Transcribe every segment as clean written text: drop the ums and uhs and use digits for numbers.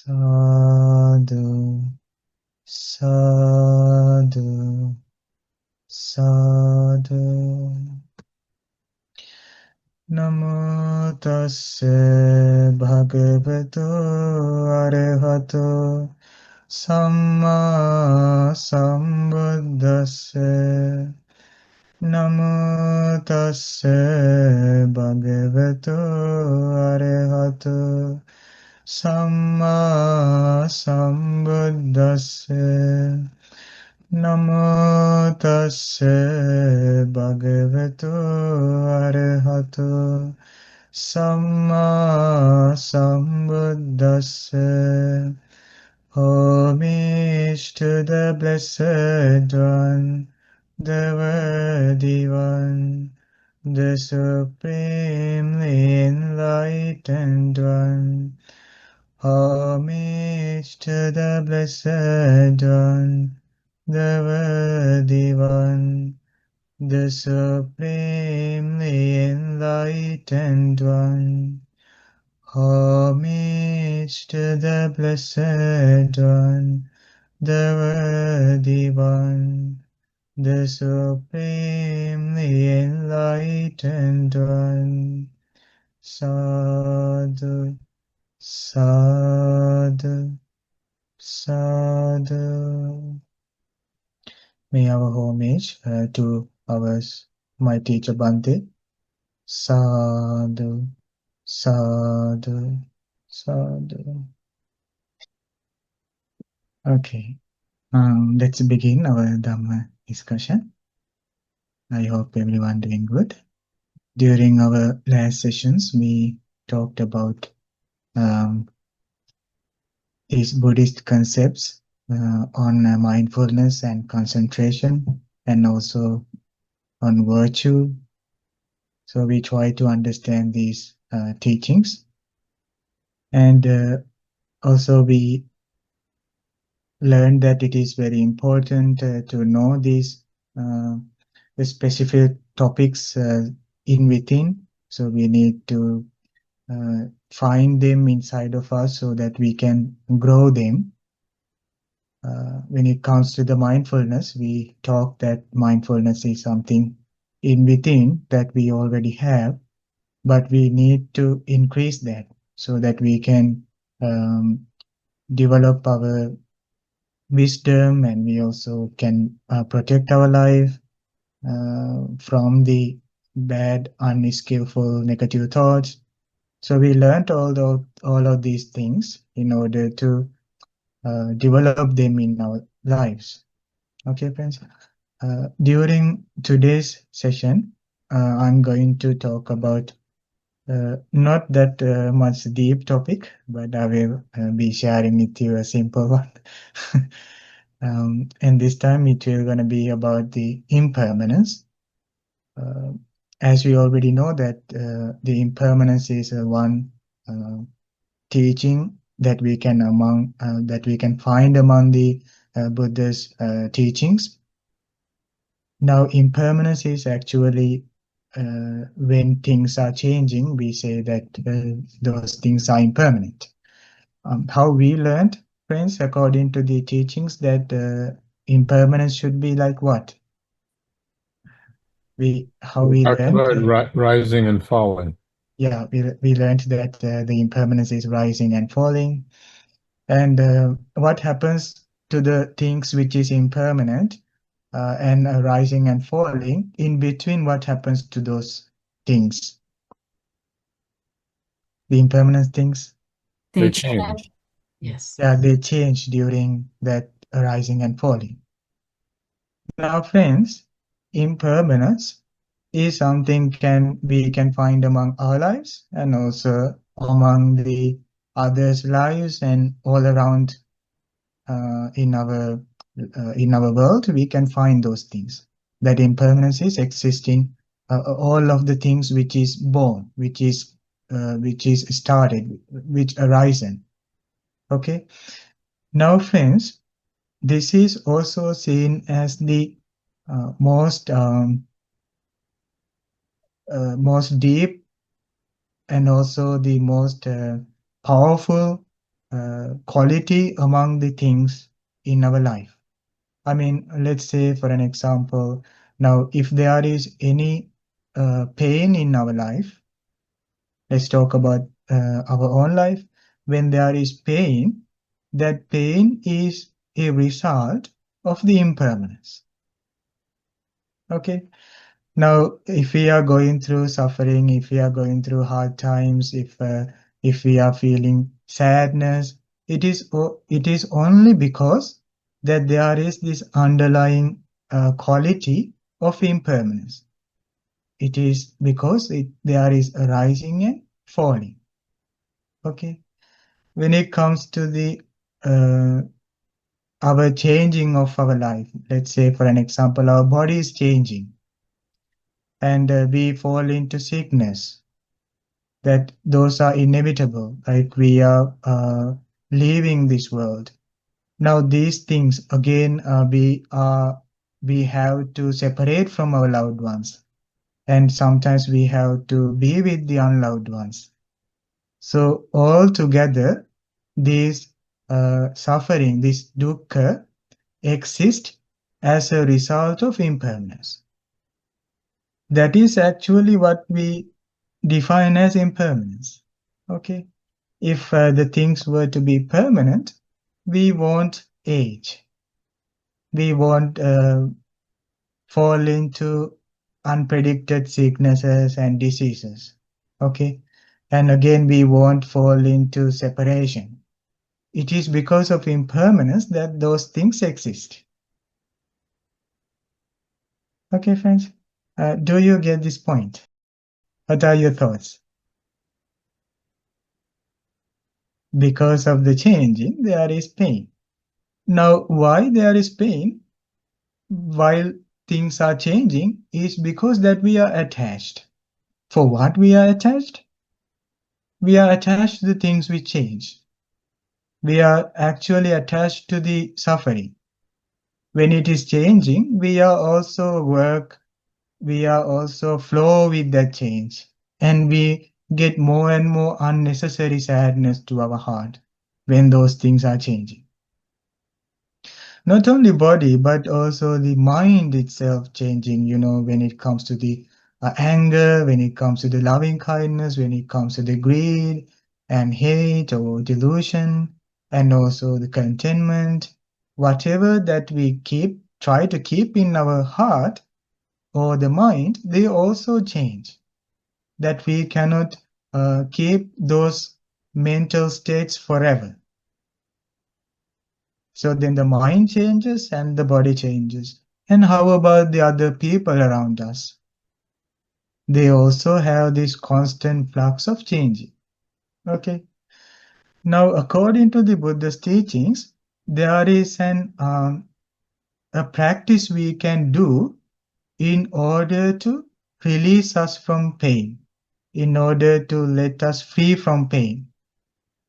Sadhu, sadhu, sadhu. Namo tassa bhagavato arahato samma sambuddhassa. Namo tassa bhagavato arahato samma sambuddhassa. Namo tassa bhagavato arahato samma sambuddhassa. Homage to the Blessed One, the Worthy One, the Supremely Enlightened One. Homage to the Blessed One, the Worthy One, the Supremely Enlightened One. Homage to the Blessed One, the Worthy One, the Supremely Enlightened One. Sadhu, sadhu, sadhu. May our homage to my teacher Bhante. Sadhu, sadhu, sadhu. Okay, let's begin our Dhamma discussion. I hope everyone doing good. During our last sessions, we talked about these Buddhist concepts on mindfulness and concentration, and also on virtue. So we try to understand these teachings, and also we learned that it is very important to know these specific topics in within. So we need to find them inside of us so that we can grow them. When it comes to the mindfulness, we talk that mindfulness is something in within that we already have, but we need to increase that so that we can develop our wisdom, and we also can protect our life from the bad, unskillful, negative thoughts. So we learned all of these things in order to develop them in our lives. Okay, friends. During today's session, I'm going to talk about not that much deep topic, but I will be sharing with you a simple one. And this time it will going to be about the impermanence. As we already know that the impermanence is one teaching that we can find among the Buddha's teachings. Now, impermanence is actually when things are changing, we say that those things are impermanent. How we learned, friends, according to the teachings, that impermanence should be like what? We Talked learned. about rising and falling. Yeah, we learned that the impermanence is rising and falling. And what happens to the things which is impermanent and rising and falling? In between, what happens to those things? The impermanent things? They change. Yes. Yeah, they change during that rising and falling. Now, friends, impermanence is something we can find among our lives and also among the others' lives and all around in our world. We can find those things. That impermanence is existing. All of the things which is born, which is started, which arisen. Okay. Now, friends, this is also seen as the most deep and also the most powerful quality among the things in our life. I mean, let's say for an example, now if there is any pain in our life, let's talk about our own life. When there is pain, that pain is a result of the impermanence. Okay. Now, if we are going through suffering, if we are going through hard times, if we are feeling sadness, it is only because that there is this underlying quality of impermanence. It is because there is a rising and falling. Okay. When it comes to the uh, our changing of our life, let's say for an example, our body is changing and we fall into sickness, that those are inevitable, like we are leaving this world. Now these things again, we have to separate from our loved ones, and sometimes we have to be with the unloved ones. So all together, this suffering, this dukkha, exist as a result of impermanence. That is actually what we define as impermanence. Okay. If the things were to be permanent, we won't age. We won't fall into unpredicted sicknesses and diseases. Okay. And again, we won't fall into separation. It is because of impermanence that those things exist. Okay, friends? Do you get this point? What are your thoughts? Because of the changing, there is pain. Now, why there is pain while things are changing is because that we are attached. For what we are attached? We are attached to the things we change. We are actually attached to the suffering. When it is changing, we are also flow with that change. And we get more and more unnecessary sadness to our heart when those things are changing. Not only body, but also the mind itself changing, when it comes to the anger, when it comes to the loving kindness, when it comes to the greed and hate or delusion, and also the contentment, whatever that we try to keep in our heart or the mind, they also change. That we cannot keep those mental states forever. So then the mind changes and the body changes. And how about the other people around us? They also have this constant flux of changing. Okay. Now, according to the Buddha's teachings, there is a practice we can do in order to release us from pain, in order to let us free from pain.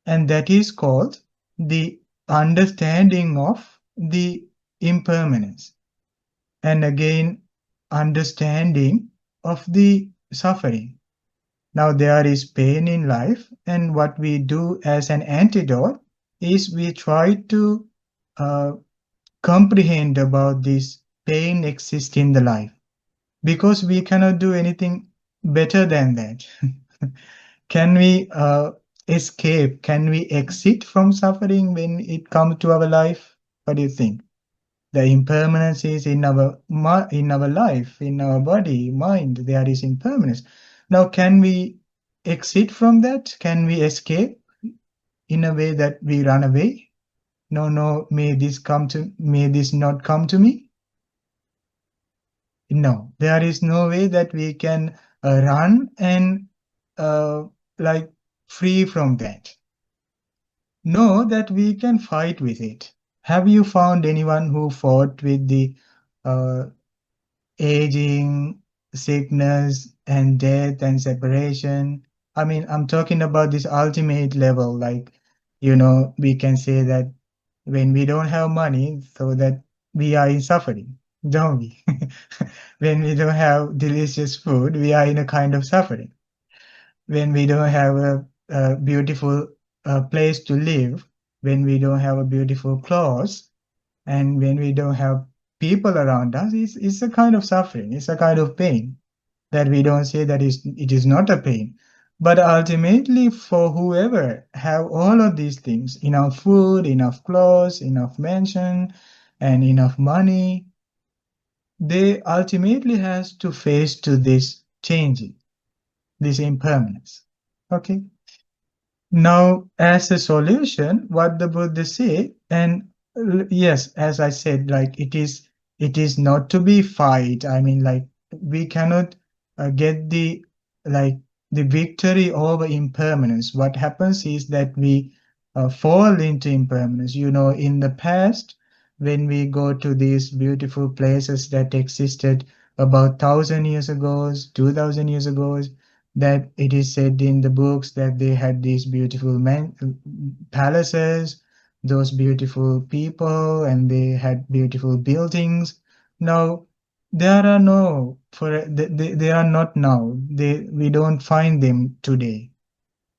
And that is called the understanding of the impermanence. And again, understanding of the suffering. Now, there is pain in life, and what we do as an antidote is we try to uh, comprehend about this pain exists in the life, because we cannot do anything better than that. Can we escape? Can we exit from suffering when it comes to our life? What do you think? The impermanence is in our life, in our body, mind. There is impermanence. Now, can we exit from that? Can we escape in a way that we run away? No, no. May this not come to me. No, there is no way that we can run and like free from that. Know that we can fight with it. Have you found anyone who fought with the uh, aging, sickness, and death and separation? I mean, I'm talking about this ultimate level. Like, we can say that when we don't have money, so that we are in suffering, don't we? When we don't have delicious food, we are in a kind of suffering. When we don't have a beautiful place to live, when we don't have a beautiful clothes, and when we don't have people around us, it's a kind of suffering, it's a kind of pain that we don't say that it is not a pain. But ultimately, for whoever have all of these things, enough food, enough clothes, enough mansion, and enough money, they ultimately has to face to this changing, this impermanence. Okay. Now, as a solution, what the Buddha say, and yes, as I said, like it is not to be fight. I mean, like we cannot get like the victory over impermanence. What happens is that we fall into impermanence. In the past, when we go to these beautiful places that existed about 1,000 years ago, 2,000 years ago, that it is said in the books that they had these beautiful palaces, those beautiful people, and they had beautiful buildings. Now, there are no for they are not now. We don't find them today.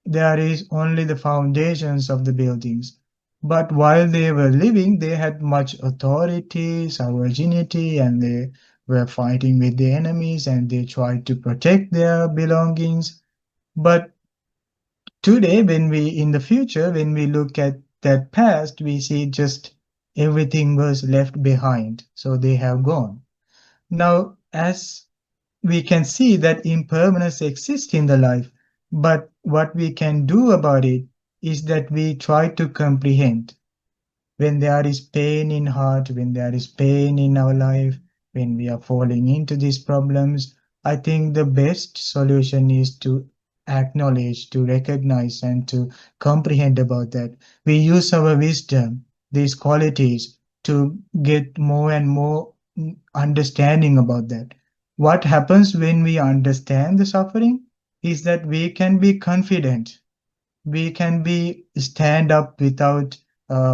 There is only the foundations of the buildings. But while they were living, they had much authority, sovereignty, and they were fighting with the enemies and they tried to protect their belongings. But today, in the future, when we look at that past, we see just everything was left behind. So they have gone. Now, as we can see that impermanence exists in the life, but what we can do about it is that we try to comprehend when there is pain in heart, when there is pain in our life, when we are falling into these problems, I think the best solution is to acknowledge, to recognize, and to comprehend about that. We use our wisdom, these qualities, to get more and more understanding about that. What happens when we understand the suffering is that we can be confident, we can be stand up without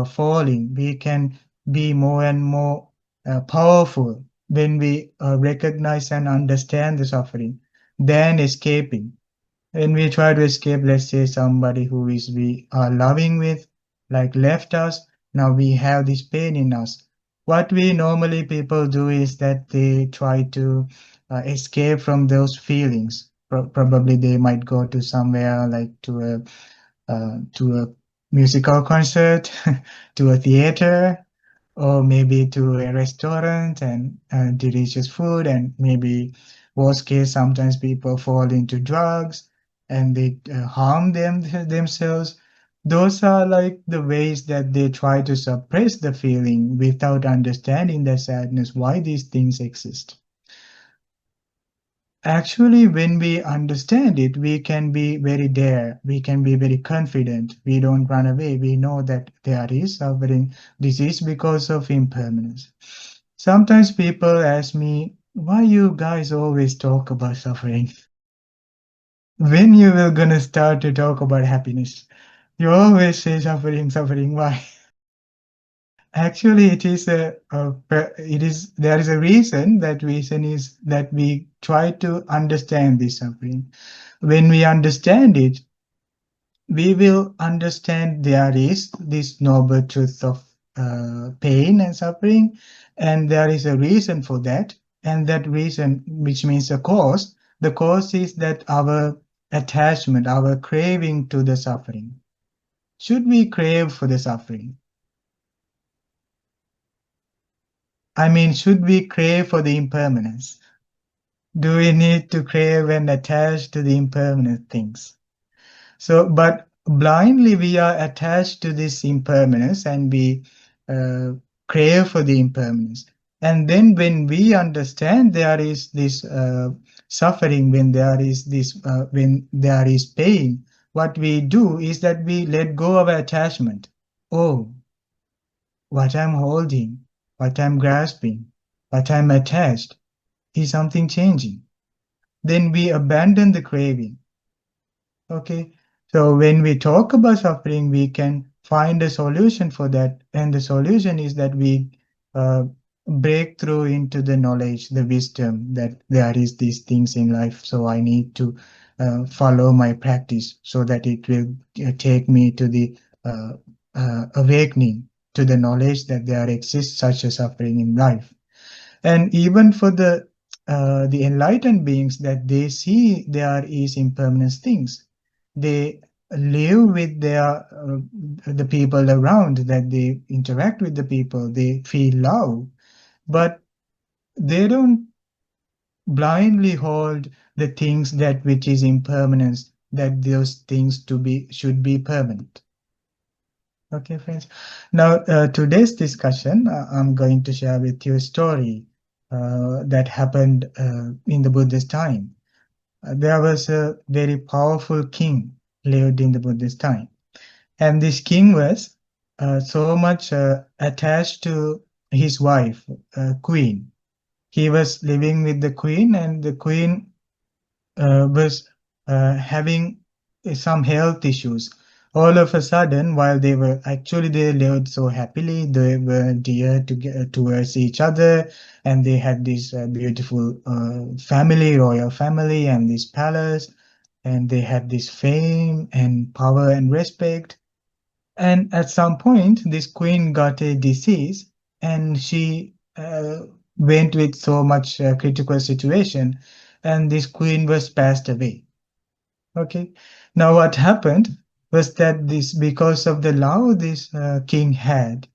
falling, we can be more and more powerful when we recognize and understand the suffering than escaping. When we try to escape, let's say somebody who is we are loving with, like left us, now we have this pain in us. What we normally people do is that they try to escape from those feelings. Probably they might go to somewhere like to a musical concert, to a theater, or maybe to a restaurant and delicious food. And maybe, worst case, sometimes people fall into drugs and they harm themselves. Those are like the ways that they try to suppress the feeling without understanding the sadness, why these things exist. Actually, when we understand it, we can be very dare, we can be very confident, we don't run away, we know that there is suffering. This is because of impermanence. Sometimes people ask me, why you guys always talk about suffering? When you will gonna start to talk about happiness? You always say suffering, suffering, why? Actually, there is a reason. That reason is that we try to understand this suffering. When we understand it, we will understand there is this noble truth of pain and suffering, and there is a reason for that. And that reason, which means the cause is that our attachment, our craving to the suffering. Should we crave for the suffering? I mean, should we crave for the impermanence? Do we need to crave and attach to the impermanent things? So, but blindly we are attached to this impermanence and we uh, crave for the impermanence. And then when we understand there is this suffering, when there is pain, what we do is that we let go of attachment. Oh, what I'm holding, what I'm grasping, what I'm attached is something changing. Then we abandon the craving. Okay. So when we talk about suffering, we can find a solution for that. And the solution is that we uh, break through into the knowledge, the wisdom that there is these things in life. So I need to follow my practice so that it will take me to the awakening to the knowledge that there exists such a suffering in life. And even for the enlightened beings, that they see there is impermanence things. They live with the people around, that they interact with the people, they feel love, but they don't blindly hold the things that which is impermanence, that those things to be should be permanent. Okay, friends. Now, today's discussion, I'm going to share with you a story that happened in the Buddhist time. There was a very powerful king lived in the Buddhist time, and this king was so much attached to his wife, queen. He was living with the queen, and the queen was having some health issues. All of a sudden, while they lived so happily, they were dear towards each other, and they had this beautiful family, royal family, and this palace, and they had this fame and power and respect. And at some point, this queen got a disease, and she went with so much critical situation, and this queen was passed away. Okay. Now, what happened was that this, because of the love this king had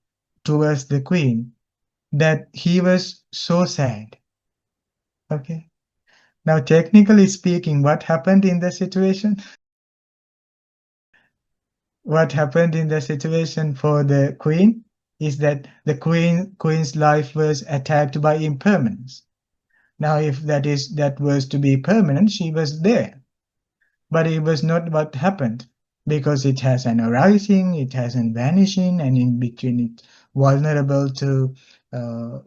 towards the queen, that he was so sad. Okay. Now, technically speaking, what happened in the situation? What happened in the situation for the queen is that the queen's life was attacked by impermanence. Now, if that was to be permanent, she was there. But it was not what happened, because it has an arising, it has an vanishing, and in between it's vulnerable to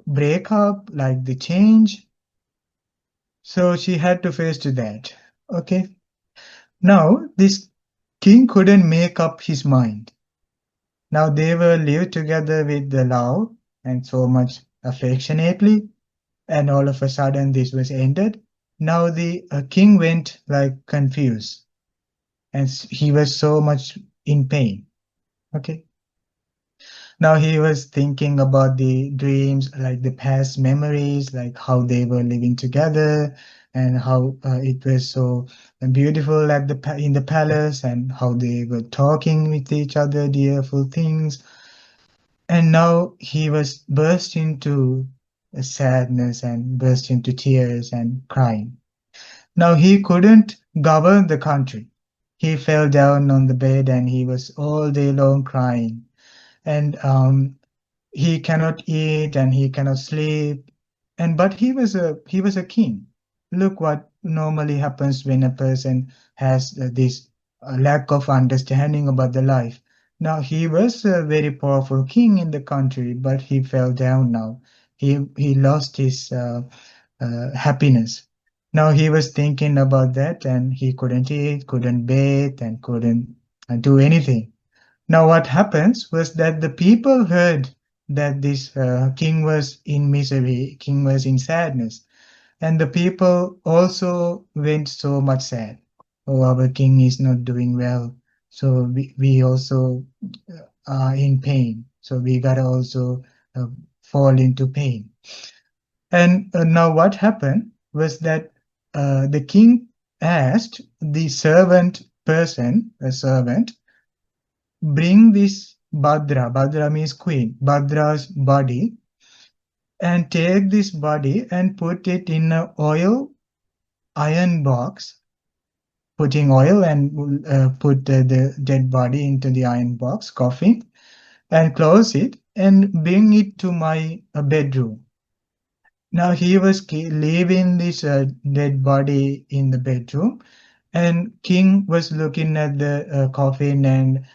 break up, like the change. So she had to face to that. Okay. Now this king couldn't make up his mind. Now they were lived together with the love and so much affectionately, and all of a sudden this was ended. Now the king went like confused, and he was so much in pain. Okay. Now he was thinking about the dreams, like the past memories, like how they were living together, and how it was so beautiful at in the palace, and how they were talking with each other, dearful things. And now he was burst into sadness and burst into tears and crying. Now he couldn't govern the country. He fell down on the bed, and he was all day long crying. And he cannot eat, and he cannot sleep. And but he was a king. Look what normally happens when a person has this lack of understanding about the life. Now he was a very powerful king in the country, but he fell down now. He lost his happiness. Now he was thinking about that, and he couldn't eat, couldn't bathe, and couldn't do anything. Now what happens was that the people heard that this king was in misery, king was in sadness, and the people also went so much sad. Oh, our king is not doing well, so we also are in pain. So we gotta also uh, fall into pain. And now what happened was that the king asked the servant person, a servant, bring this Bhadra, Bhadra means queen, Bhadra's body, and take this body and put it in a oil iron box, putting oil and put the dead body into the iron box, coffin, and close it and bring it to my bedroom. Now he was leaving this dead body in the bedroom, and king was looking at the coffin and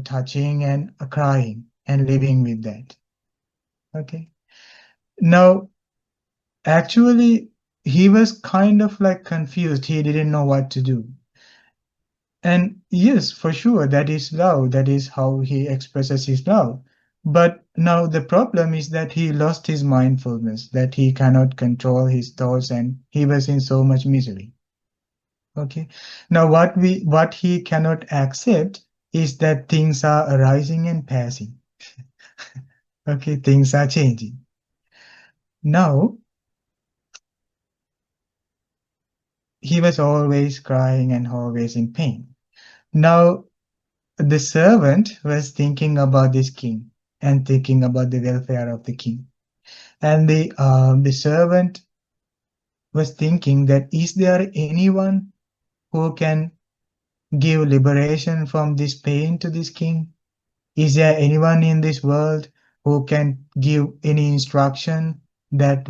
touching and crying and living with that. Okay. Now actually he was kind of like confused. He didn't know what to do. And yes, for sure, that is love. That is how he expresses his love. But now the problem is that he lost his mindfulness, that he cannot control his thoughts, and he was in so much misery. Okay. Now what he cannot accept is that things are arising and passing. Okay, things are changing. Now, he was always crying and always in pain. Now, the servant was thinking about this king and thinking about the welfare of the king. And the servant was thinking that is there anyone who can give liberation from this pain to this king? Is there anyone in this world who can give any instruction that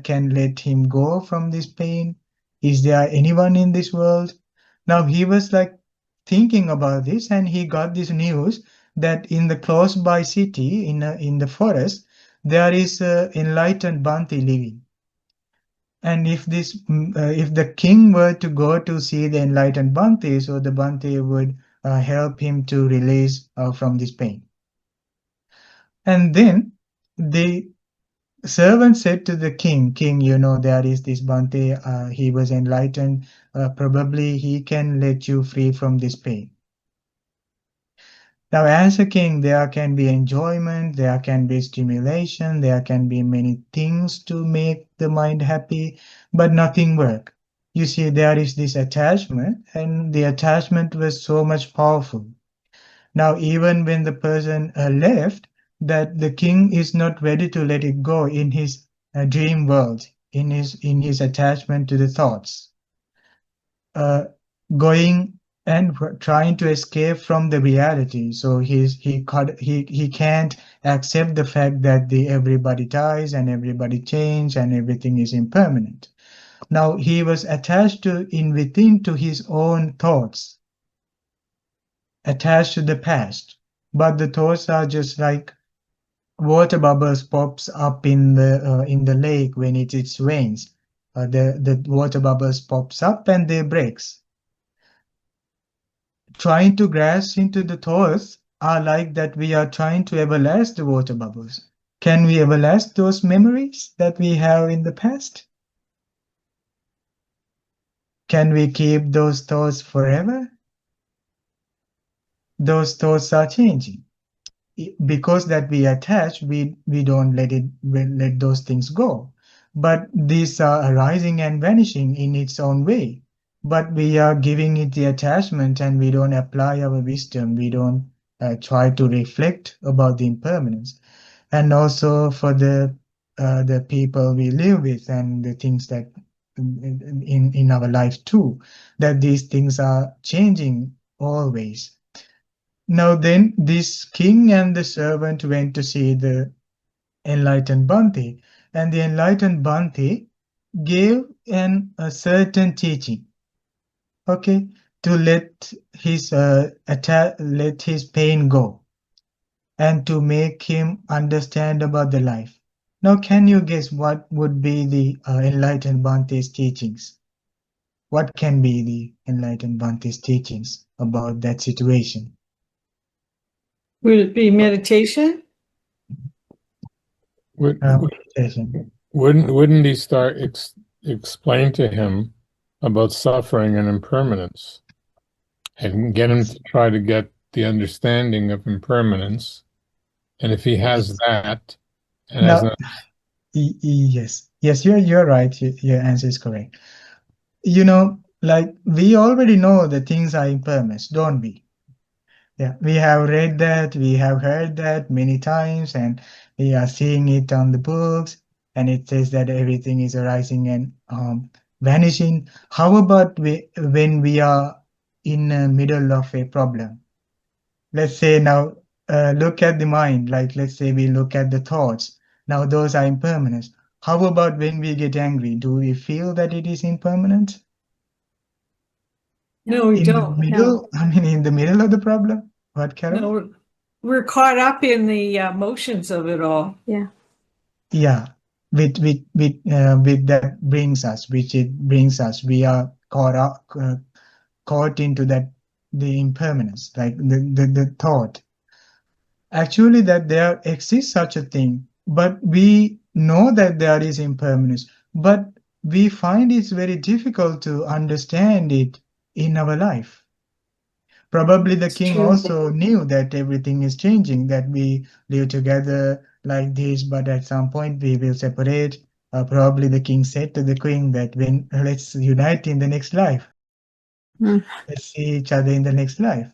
can let him go from this pain? Is there anyone in this world? Now he was like thinking about this, and he got this news that in the close by city, in the forest, there is a enlightened Bhante living. And if the king were to go to see the enlightened Bhante, so the Bhante would help him to release from this pain. And then the servant said to the king, King, you know, there is this Bhante, he was enlightened, probably he can let you free from this pain. Now, as a king, there can be enjoyment, there can be stimulation, there can be many things to make the mind happy, but nothing work. You see, there is this attachment, and the attachment was so much powerful. Now, even when the person left, that the king is not ready to let it go in his dream world, in his attachment to the thoughts. Going and trying to escape from the reality. So he can't accept the fact that everybody dies and everybody changes and everything is impermanent. Now he was attached within to his own thoughts, attached to the past. But the thoughts are just like water bubbles pops up in the lake when it rains. The water bubbles pops up and they breaks. Trying to grasp into the thoughts are like that we are trying to everlast the water bubbles. Can we everlast those memories that we have in the past? Can we keep those thoughts forever? Those thoughts are changing. Because that we attach, we don't let those things go. But these are arising and vanishing in its own way. But we are giving it the attachment and we don't apply our wisdom. We don't try to reflect about the impermanence. And also for the people we live with and the things that in our life too, that these things are changing always. Now then, this king and the servant went to see the enlightened Bhante, and the enlightened Bhante gave a certain teaching, okay, to let his pain go, and to make him understand about the life. Now, can you guess what would be the enlightened Bhante's teachings? What can be the enlightened Bhante's teachings about that situation? Would it be meditation? Meditation. Wouldn't he start explain to him about suffering and impermanence and get him to try to get the understanding of impermanence? And if he has that, and Now, yes, you're right. Your answer is correct. You know, like we already know that things are impermanent, don't we? Yeah, we have read that, we have heard that many times, and we are seeing it on the books, and it says that everything is arising and vanishing. How about when we are in the middle of a problem? Let's say now, look at the mind, like let's say we look at the thoughts. Now those are impermanent. How about when we get angry? Do we feel that it is impermanent? No, we In don't. the middle, I mean, in the middle of the problem? What, Carol? No, we're caught up in the emotions of it all. Yeah. Yeah, with that brings us, we are caught into that the impermanence, like the thought. Actually, that there exists such a thing, but we know that there is impermanence, but we find it's very difficult to understand it in our life. Probably the king true. also knew that everything is changing, that we live together like this, but at some point we will separate. Probably the king said to the queen that when let's unite in the next life, Mm. let's see each other in the next life.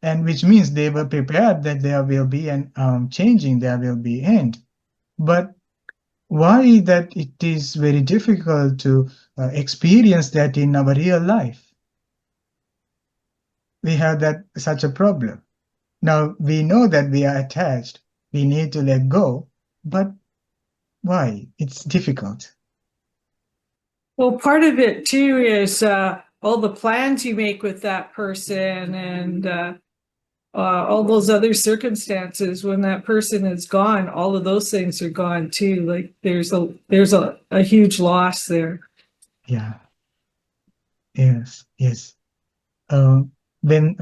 And which means they were prepared that there will be an changing, there will be end. But why that it is very difficult to experience that in our real life? We have that such a problem. Now we know that we are attached, we need to let go, but why? It's difficult. Well, part of it too is all the plans you make with that person and all those other circumstances. When that person is gone, all of those things are gone too. Like there's a huge loss there. Yeah. Yes. Yes. Uh, when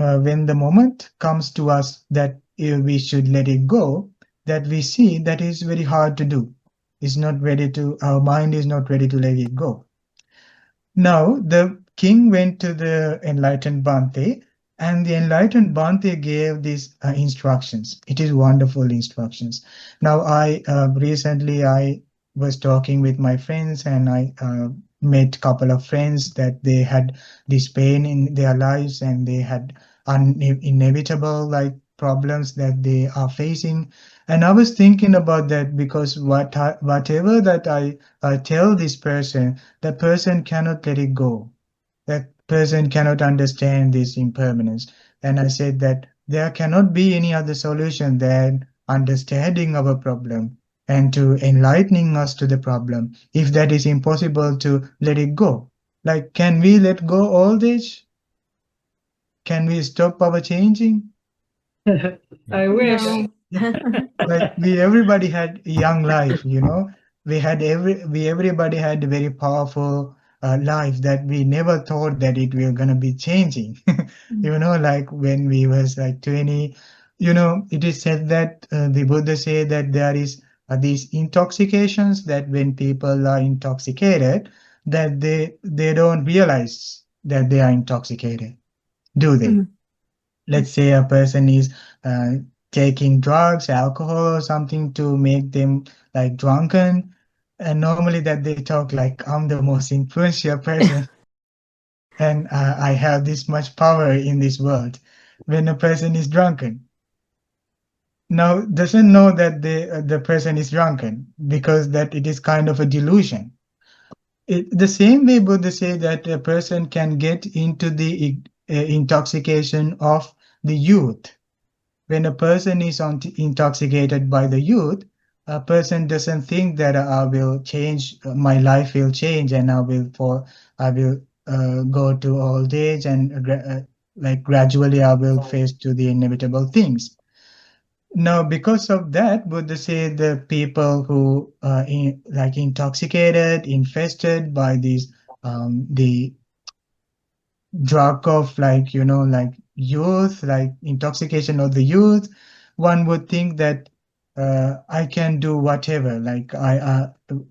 the moment comes to us that we should let it go, that we see that is very hard to do. It's not ready to. Our mind is not ready to let it go. Now the king went to the enlightened Bhante, and the enlightened Bhante gave these instructions. It is wonderful instructions. Now I recently I was talking with my friends, and I met a couple of friends that they had this pain in their lives, and they had inevitable like problems that they are facing. And I was thinking about that because whatever that I tell this person, that person cannot let it go. That person cannot understand this impermanence. And I said that there cannot be any other solution than understanding our problem and to enlightening us to the problem. If that is impossible to let it go, like, can we let go old age? Can we stop our changing? I wish. No. Like everybody had a young life, you know. Everybody had a very powerful life that we never thought that it will gonna be changing. You know, like when we was like 20, you know, it is said that the Buddha say that there is these intoxications, that when people are intoxicated, that they don't realize that they are intoxicated, do they? Mm. Let's say a person is uh, taking drugs, alcohol, or something to make them like drunken, and normally that they talk like, I'm the most influential person, and I have this much power in this world. When a person is drunken, now doesn't know that the person is drunken, because that it is kind of a delusion. The same way Buddha say that a person can get into the intoxication of the youth. When a person is intoxicated by the youth, a person doesn't think that I will change, my life will change, and I will go to old age, and like gradually I will face to the inevitable things. Now, because of that, Buddha say the people who like intoxicated, infested by these the drug of, like, you know, like youth, like intoxication of the youth, one would think that I can do whatever, like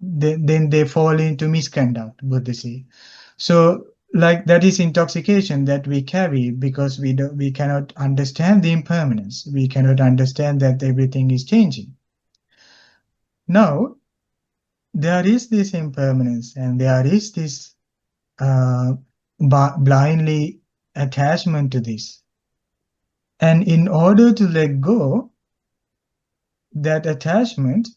then they fall into misconduct, Buddha say. So like that is intoxication that we carry, because we cannot understand the impermanence, we cannot understand that everything is changing. Now there is this impermanence, and there is this uh, blindly attachment to this. And in order to let go that attachment,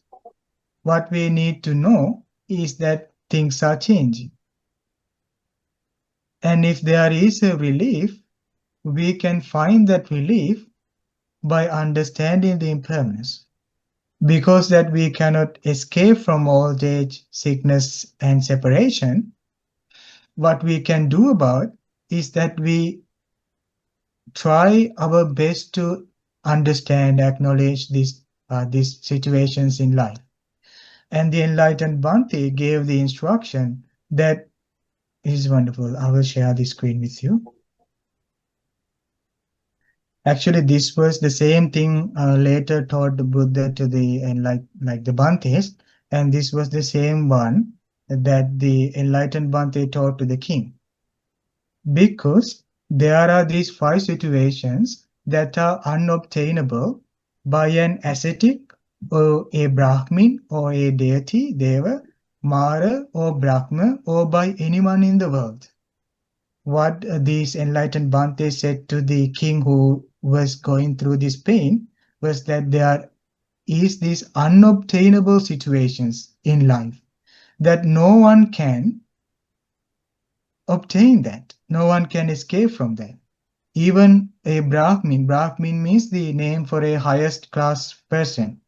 what we need to know is that things are changing. And if there is a relief, we can find that relief by understanding the impermanence. Because that we cannot escape from old age, sickness, and separation, what we can do about is that we try our best to understand, acknowledge these situations in life. And the enlightened Bhante gave the instruction that is wonderful. I will share the screen with you. Actually, this was the same thing later taught the Buddha to the like the Bhantes, and this was the same one that the enlightened Bhante taught to the king. Because there are these 5 situations that are unobtainable by an ascetic or a Brahmin or a deity, Deva, Mara or Brahma, or by anyone in the world. What these enlightened Bhante said to the king who was going through this pain was that there is these unobtainable situations in life that no one can obtain that. No one can escape from that. Even a Brahmin means the name for a highest class person.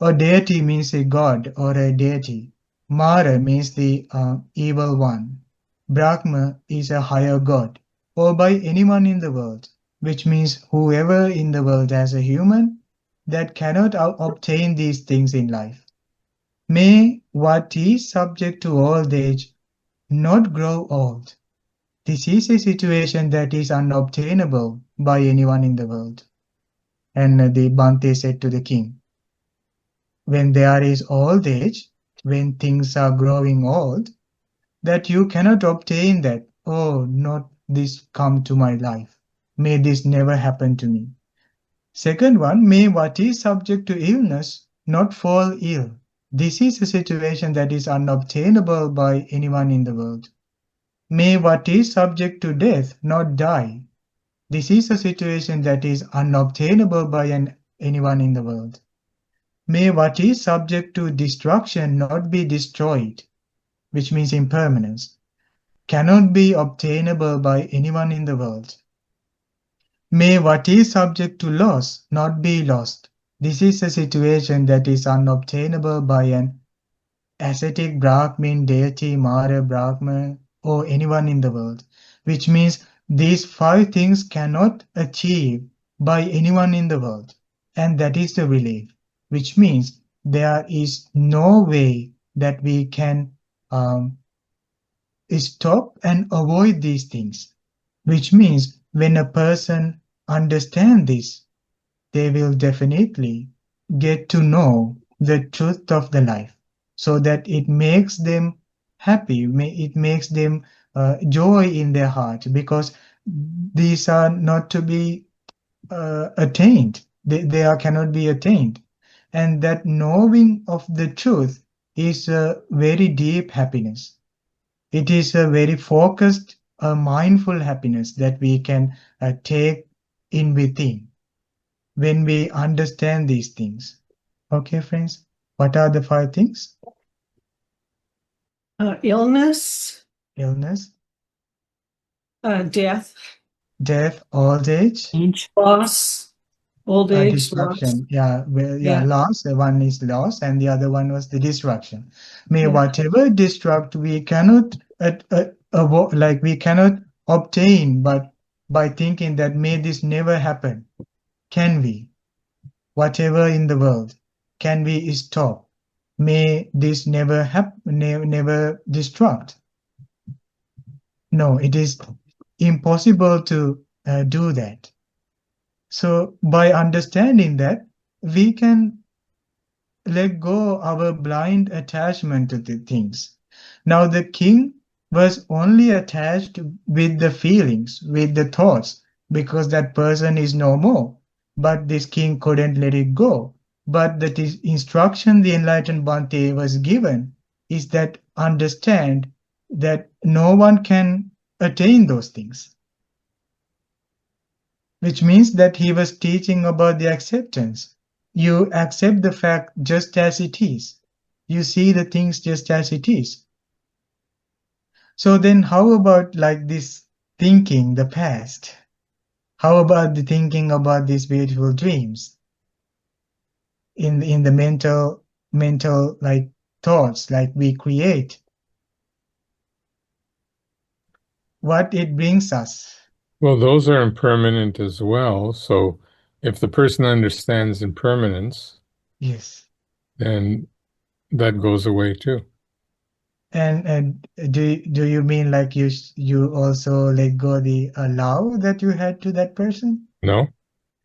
Or deity means a god or a deity. Mara means the evil one. Brahma is a higher god, or by anyone in the world, which means whoever in the world as a human that cannot obtain these things in life. May what is subject to old age not grow old. This is a situation that is unobtainable by anyone in the world. And the Bhante said to the king, when there is old age, when things are growing old, that you cannot obtain that. Oh, not this come to my life. May this never happen to me. Second one, may what is subject to illness not fall ill. This is a situation that is unobtainable by anyone in the world. May what is subject to death not die. This is a situation that is unobtainable by anyone in the world. May what is subject to destruction not be destroyed, which means impermanence, cannot be obtainable by anyone in the world. May what is subject to loss not be lost. This is a situation that is unobtainable by an ascetic Brahmin, deity, Mara, Brahma, or anyone in the world, which means these 5 things cannot achieve by anyone in the world. And that is the relief, which means there is no way that we can stop and avoid these things, which means when a person understands this, they will definitely get to know the truth of the life, so that it makes them happy, it makes them joy in their heart, because these are not to be attained. They cannot be attained. And that knowing of the truth is a very deep happiness. It is a very focused, mindful happiness that we can take in within when we understand these things. Okay, friends, what are the 5 things? Illness, death, old age, loss, old age, destruction. loss. Loss. One is loss, and the other one was the destruction. May Yeah. whatever destruct we cannot we cannot obtain, but by thinking that may this never happen. Can we? Whatever in the world, can we stop? May this never happen, never destruct. No, it is impossible to do that. So by understanding that, we can let go our blind attachment to the things. Now the king was only attached with the feelings, with the thoughts, because that person is no more. But this king couldn't let it go. But the instruction the enlightened Bhante was given is that understand that no one can attain those things. Which means that he was teaching about the acceptance. You accept the fact just as it is. You see the things just as it is. So then how about like this thinking the past? How about the thinking about these beautiful dreams? In the mental like thoughts like we create. What it brings us. Well, those are impermanent as well. So if the person understands impermanence, Yes. then that goes away too. And do you mean like you also let go the love that you had to that person? No?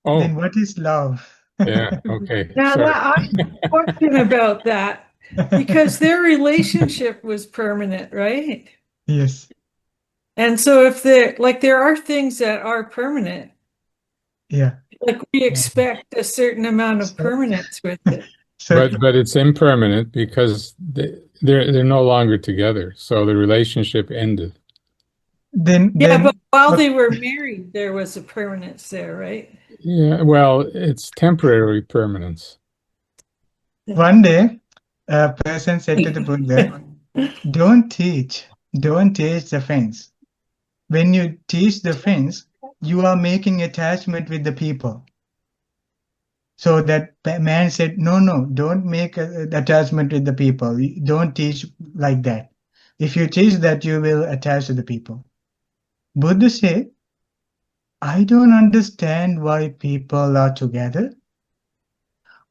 Oh, Then what is love? yeah. Okay. Now, Sorry. I have a question about that, because their relationship was permanent, right? Yes. And so if there are things that are permanent, Yeah. like we expect a certain amount of permanence with it. So But it's impermanent because they're no longer together. So the relationship ended. Yeah, but while but they were married, there was a permanence there, right? Yeah, well, it's temporary permanence. one day a person said to the Buddha, don't teach the friends. When you teach the friends, you are making attachment with the people. So that man said, no, don't make attachment with the people. Don't teach like that. If you teach that, you will attach to the people. Buddha said, I don't understand why people are together.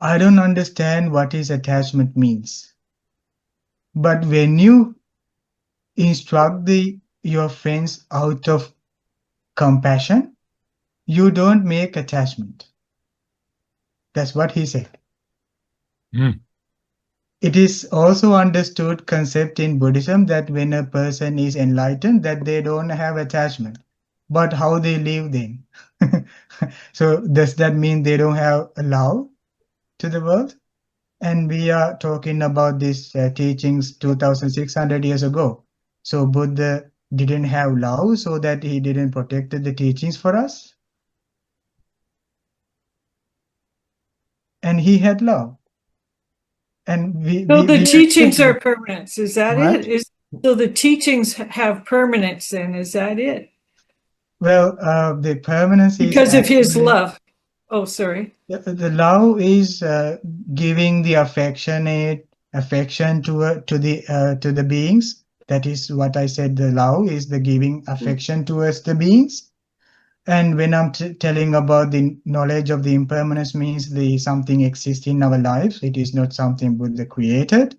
I don't understand what is attachment means. But when you instruct your friends out of compassion, you don't make attachment. That's what he said. Mm. It is also understood concept in Buddhism that when a person is enlightened, that they don't have attachment. But how they live then? So does that mean they don't have love to the world? And we are talking about these teachings 2600 years ago. So Buddha didn't have love so that he didn't protect the teachings for us. And he had love. And So the we teachings are permanence. Is that what? it? So the teachings have permanence then, is that it? Well, the permanence is Because of his actually love. Oh, sorry. the love is giving the affection to the beings. That is what I said. The love is the giving affection towards the beings. And when I'm telling about the knowledge of the impermanence means the something exists in our lives. It is not something Buddha created,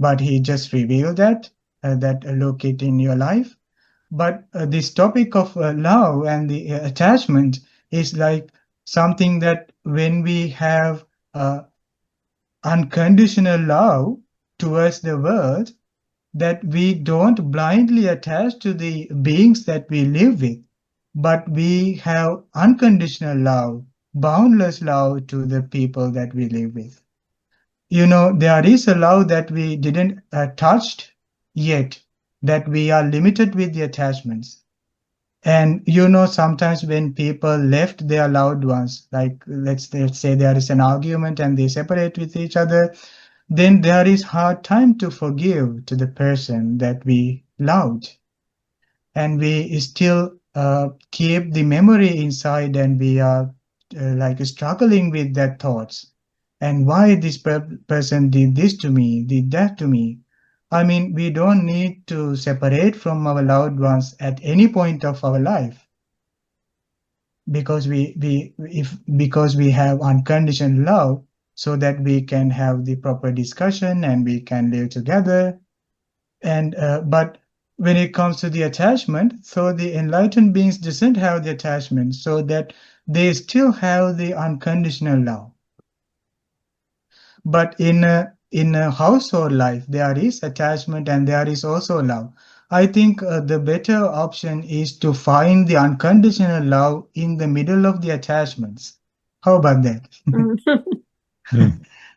but he just revealed that look it in your life. But this topic of love and the attachment is like something that when we have unconditional love towards the world, that we don't blindly attach to the beings that we live with, but we have unconditional love, boundless love to the people that we live with. You know, there is a love that we didn't touched yet, that we are limited with the attachments. And you know, sometimes when people left their loved ones, like let's say there is an argument and they separate with each other, then there is hard time to forgive to the person that we loved. And we still keep the memory inside and we are like struggling with that thoughts. And why this person did this to me, did that to me. I mean, we don't need to separate from our loved ones at any point of our life because we have unconditional love, so that we can have the proper discussion and we can live together. And but when it comes to the attachment, so the enlightened beings doesn't have the attachment, so that they still have the unconditional love. But in a household life, there is attachment and there is also love. I think the better option is to find the unconditional love in the middle of the attachments. How about that?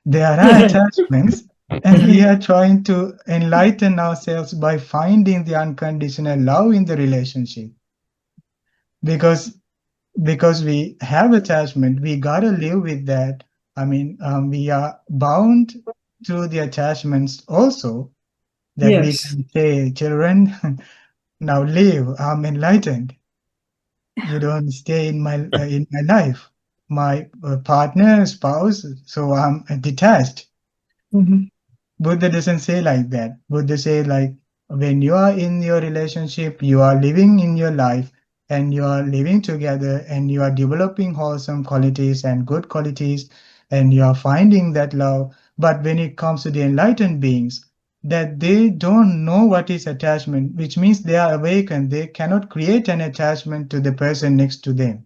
There are attachments, and we are trying to enlighten ourselves by finding the unconditional love in the relationship. Because we have attachment, we gotta live with that. I mean, we are bound to the attachments also, that we Yes. can say, children, now live. I'm enlightened. You don't stay in my life, my partner, spouse. So I'm detached. Buddha doesn't say like that. Buddha say like when you are in your relationship, you are living in your life and you are living together and you are developing wholesome qualities and good qualities and you are finding that love. But when it comes to the enlightened beings, that they don't know what is attachment, which means they are awakened. They cannot create an attachment to the person next to them.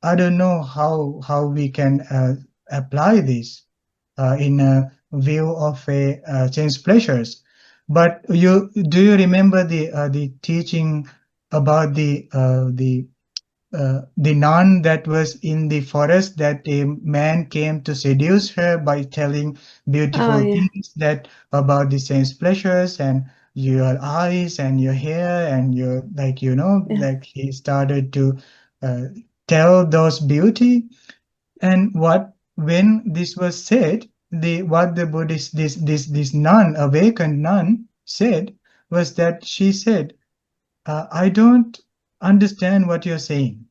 I don't know how we can apply this in a view of a sense pleasures. But do you remember the teaching about the nun that was in the forest, that a man came to seduce her by telling Oh, beautiful yeah. things that about the sense pleasures and your eyes and your hair and your, like, Yeah. like he started to uh, tell those beauty. And when this was said, what the Buddhist, this nun, awakened nun, said was that she said, I don't understand what you're saying.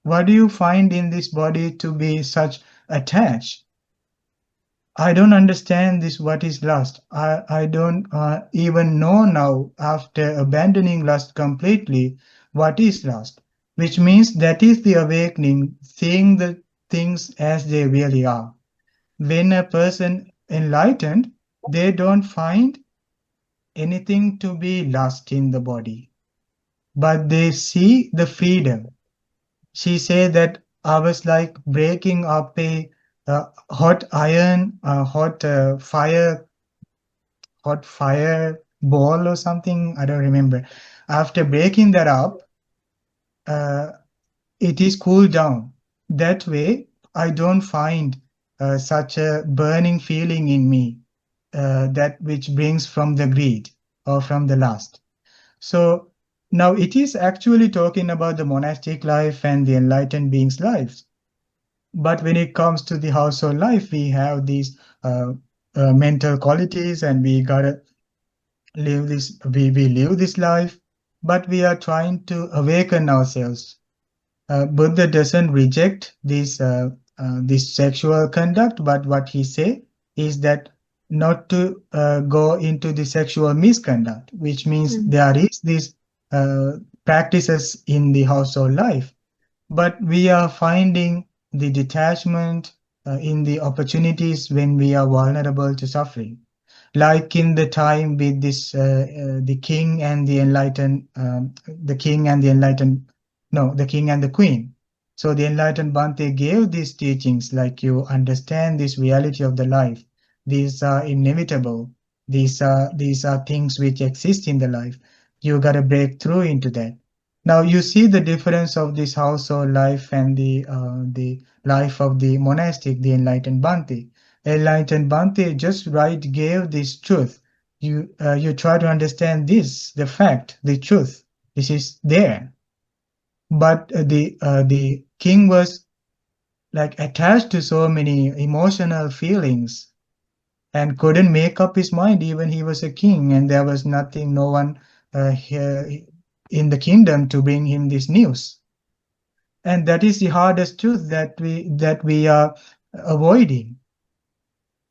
What do you find in this body to be such attached? I don't understand this. What is lust? I don't even know now, after abandoning lust completely, what is lust, which means that is the awakening, seeing the things as they really are. When a person enlightened, they don't find anything to be lust in the body, but they see the freedom. She said that I was like breaking up a hot iron, hot fire ball or something. I don't remember. After breaking that up, uh, it is cooled down. That way, I don't find such a burning feeling in me, that which brings from the greed or from the lust. So now it is actually talking about the monastic life and the enlightened beings' lives. But when it comes to the household life, we have these mental qualities, and we gotta live this. We live this life, but we are trying to awaken ourselves. Buddha doesn't reject this sexual conduct, but what he say is that not to go into the sexual misconduct, which means there is these practices in the household life, but we are finding the detachment in the opportunities when we are vulnerable to suffering, like in the time with this the king and the enlightened, the king and the enlightened, no, the king and the queen. So the enlightened Bhante gave these teachings, like, you understand this reality of the life. These are inevitable. These are things which exist in the life. You got to break through into that. Now you see the difference of this household life and the life of the monastic, the enlightened Bhante. Enlightened Bhante just right gave this truth. You try to understand this, the fact, the truth. This is there. But the king was like attached to so many emotional feelings and couldn't make up his mind. Even he was a king, and there was nothing, no one here in the kingdom to bring him this news. And that is the hardest truth that we are avoiding.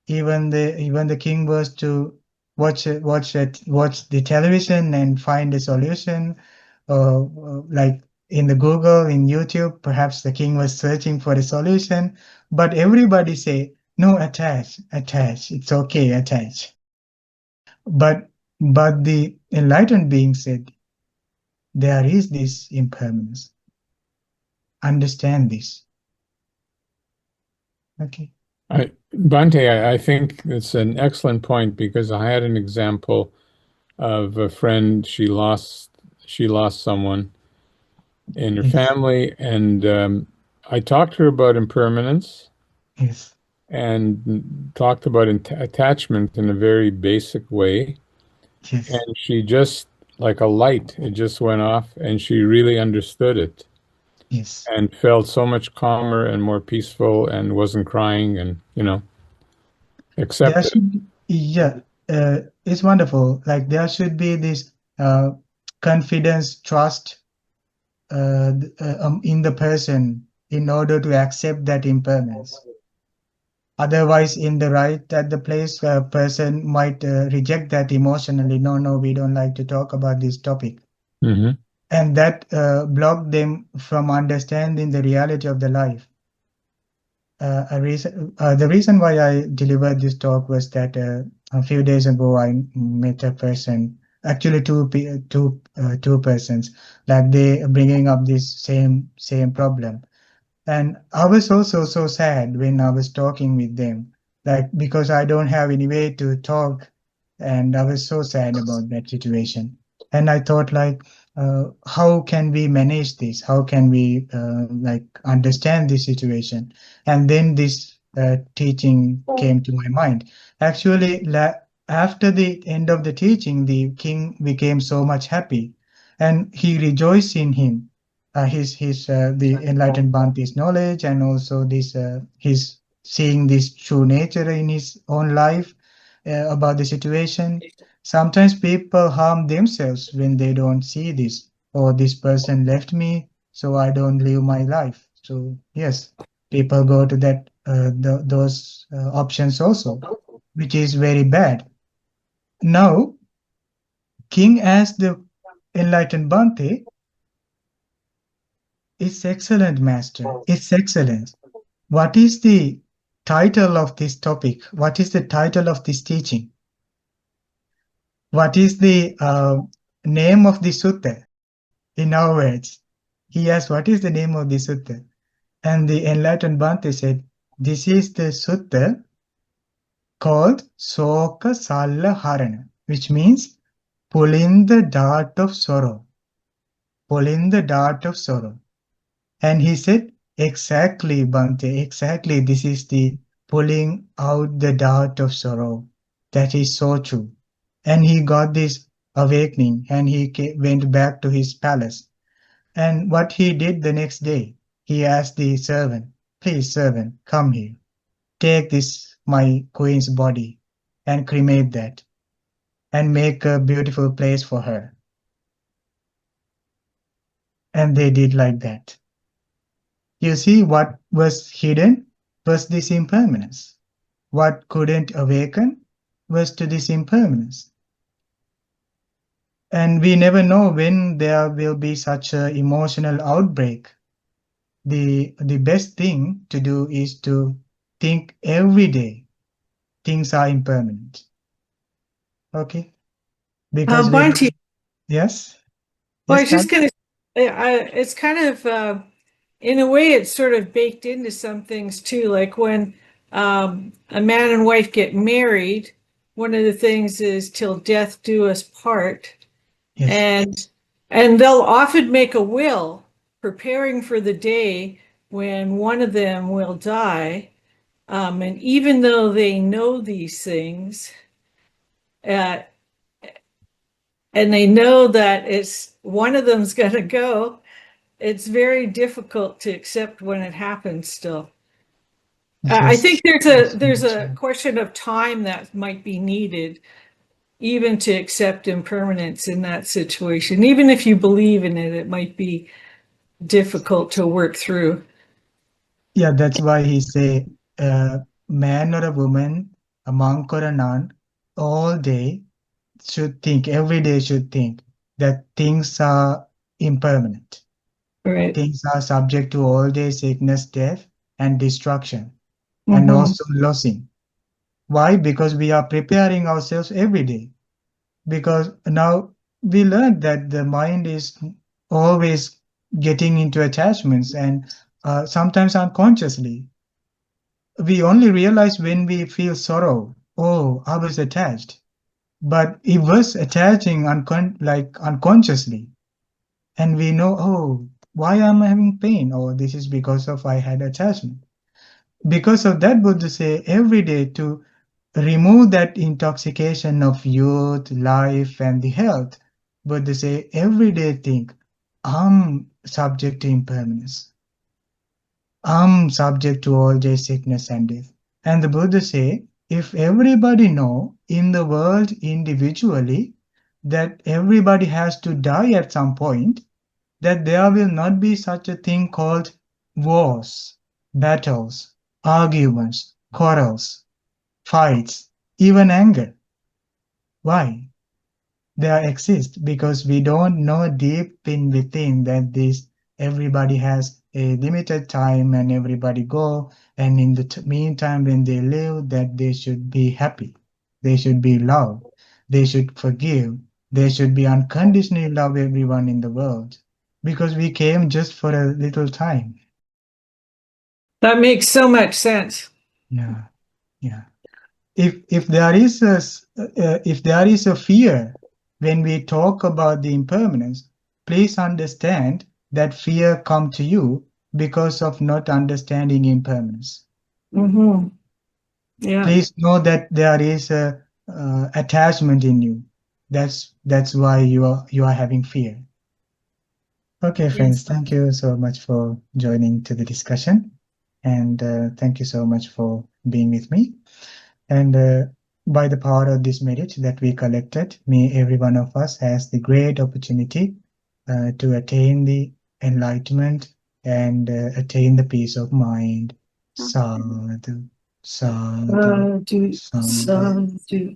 Even the king was to watch the television and find a solution, like in the Google, in YouTube. Perhaps the king was searching for a solution, but everybody say, no, attach, it's okay, attach. But the enlightened being said, there is this impermanence. Understand this. Okay. Bhante, I think it's an excellent point, because I had an example of a friend. She lost someone in her Yes. family, and I talked to her about impermanence Yes. and talked about attachment in a very basic way. Yes. And she just, like a light, it just went off, and she really understood it Yes. and felt so much calmer and more peaceful, and wasn't crying, and There accepted. should be, yeah, it's wonderful. Like there should be this confidence, trust in the person in order to accept that impermanence. Otherwise, in the right at the place, a person might reject that emotionally. No, no, we don't like to talk about this topic. Hmm. And that blocked them from understanding the reality of the life. The reason why I delivered this talk was that a few days ago I met a person, actually two persons, like they bringing up this same problem, and I was also so sad when I was talking with them, like because I don't have any way to talk and I was so sad about that situation. And I thought, like, how can we manage this? How can we like understand this situation? And then this teaching came to my mind. Actually, after the end of the teaching, the king became so much happy, and he rejoiced in him, his the enlightened Bhante's knowledge, and also this his seeing this true nature in his own life about the situation. Sometimes people harm themselves when they don't see this, or this person left me, so I don't live my life. So yes, people go to that those options also, which is very bad. Now, King asked the enlightened Bhante, "It's excellent, Master. It's excellent. What is the title of this topic? What is the title of this teaching? What is the name of the sutta?" In our words, he asked, "What is the name of the sutta?" And the enlightened Bhante said, "This is the sutta called Soka Salla Harana, which means pulling the dart of sorrow. Pulling the dart of sorrow." And he said, "Exactly, Bhante, exactly. This is the pulling out the dart of sorrow. That is so true." And he got this awakening, and he went back to his palace. And what he did the next day, he asked the servant, "Please, servant, come here. Take this, my queen's body, and cremate that, and make a beautiful place for her." And they did like that. You see, what was hidden was this impermanence. What couldn't awaken was to this impermanence. And we never know when there will be such an emotional outbreak. The best thing to do is to think every day things are impermanent. Okay? Because when Bhante, yes, well, I yes, was just Tad? going to, it's kind of, in a way, it's sort of baked into some things too. Like when a man and wife get married, one of the things is till death do us part. Yes, And they'll often make a will, preparing for the day when one of them will die. And even though they know these things, uh, and they know that it's one of them's going to go, it's very difficult to accept when it happens still. I think yes, there's a question of time that might be needed even to accept impermanence in that situation. Even if you believe in it, it might be difficult to work through. yeah. That's why he say, man or a woman, a monk or a nun, all day should think, every day should think that things are impermanent. Right. Things are subject to all day sickness, death, and destruction, and Mm-hmm. also losing. Why? Because we are preparing ourselves every day. Because now we learned that the mind is always getting into attachments, and sometimes unconsciously. We only realize when we feel sorrow. Oh, I was attached. But it was attaching like unconsciously. And we know, oh, why am I having pain? Oh, this is because of I had attachment. Because of that, Buddha say every day to remove that intoxication of youth, life, and the health. Buddha say every day think, I'm subject to impermanence. I'm subject to all day sickness and death. And the Buddha say, if everybody know in the world individually that everybody has to die at some point, that there will not be such a thing called wars, battles, arguments, quarrels, fights, even anger. Why? They exist because we don't know deep in within that this everybody has a limited time and everybody go, and in the meantime when they live that they should be happy, they should be loved, they should forgive, they should be unconditionally love everyone in the world because we came just for a little time. That makes so much sense. Yeah, yeah. if there is a fear when we talk about the impermanence, please understand that fear come to you because of not understanding impermanence. Mm-hmm. Yeah. Please know that there is a attachment in you. That's why you are having fear. Okay, friends, Yes. thank you so much for joining to the discussion, and thank you so much for being with me. And by the power of this merit that we collected, may every one of us has the great opportunity to attain the enlightenment and attain the peace of mind. Sadhu, sadhu, Do sadhu. some do.